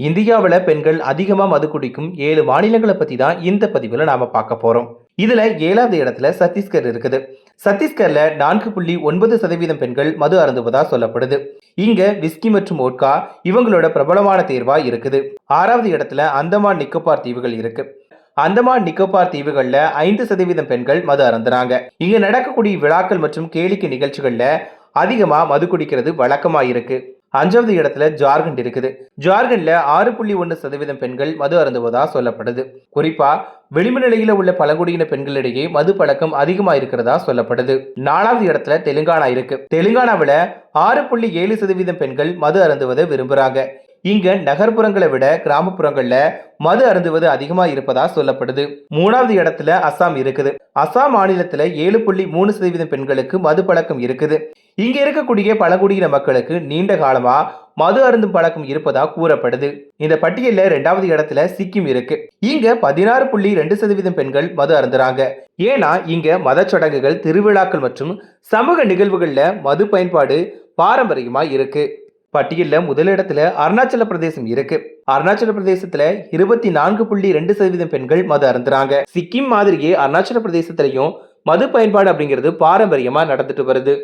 இந்தியாவுல பெண்கள் அதிகமா மது குடிக்கும் 7 மாநிலங்கள பத்தி தான் இந்த பதிவுல நாம பார்க்க போறோம். இதுல 7வது இடத்துல சத்தீஸ்கர் இருக்குது. சத்தீஸ்கர்ல 4.9% பெண்கள் மது அருந்துவதா சொல்லப்படுது. இங்க விஸ்கி மற்றும் வோட்கா இவங்களோட பிரபலமான தேர்வா இருக்குது. 6வது இடத்துல அந்தமான் நிக்கோபார் தீவுகள் இருக்கு. அந்தமான் நிக்கோபார் தீவுகள்ல 5% பெண்கள் மது அருந்துறாங்க. இங்க நடக்கக்கூடிய விழாக்கள் மற்றும் கேளிக்கை நிகழ்ச்சிகள்ல அதிகமா மது குடிக்கிறது வழக்கமா இருக்கு. 5வது இடத்துல ஜார்க்கண்ட் இருக்குது. ஜார்க்கண்ட்ல 6.1% பெண்கள் மது அருந்துவதா சொல்லப்படுது. குறிப்பா விளிம்பு நிலையில உள்ள பழங்குடியின பெண்களிடையே மது பழக்கம் அதிகமா இருக்கிறதா சொல்லப்படுது. 4வது இடத்துல தெலுங்கானா இருக்கு. தெலுங்கானாவில 6.7% பெண்கள் மது அருந்துவதை விரும்புறாங்க. இங்க நகர்ப்புறங்களை விட கிராமப்புறங்கள்ல மது அருந்துவது அதிகமா இருப்பதா சொல்லப்படுது. 3வது இடத்துல அசாம் இருக்குது. அசாம் மாநிலத்துல 7.3% பெண்களுக்கு மது பழக்கம் இருக்குது. இங்க இருக்கக்கூடிய பழங்குடியின மக்களுக்கு நீண்ட காலமா மது அருந்தும் பழக்கம் இருப்பதா கூறப்படுது. இந்த பட்டியல்ல 2வது இடத்துல சிக்கிம் இருக்கு. இங்க 16.2% பெண்கள் மது அருந்துறாங்க. ஏன்னா இங்க மத சடங்குகள், திருவிழாக்கள் மற்றும் சமூக நிகழ்வுகள்ல மது பயன்பாடு பாரம்பரியமா இருக்கு. பட்டியல்ல முதலிடத்துல அருணாச்சல பிரதேசம் இருக்கு. அருணாச்சல பிரதேசத்துல 24.2% பெண்கள் மது அருந்துறாங்க. சிக்கிம் மாதிரியே அருணாச்சல பிரதேசத்திலையும் மது பயன்பாடு அப்படிங்கிறது பாரம்பரியமா நடந்துட்டு வருது.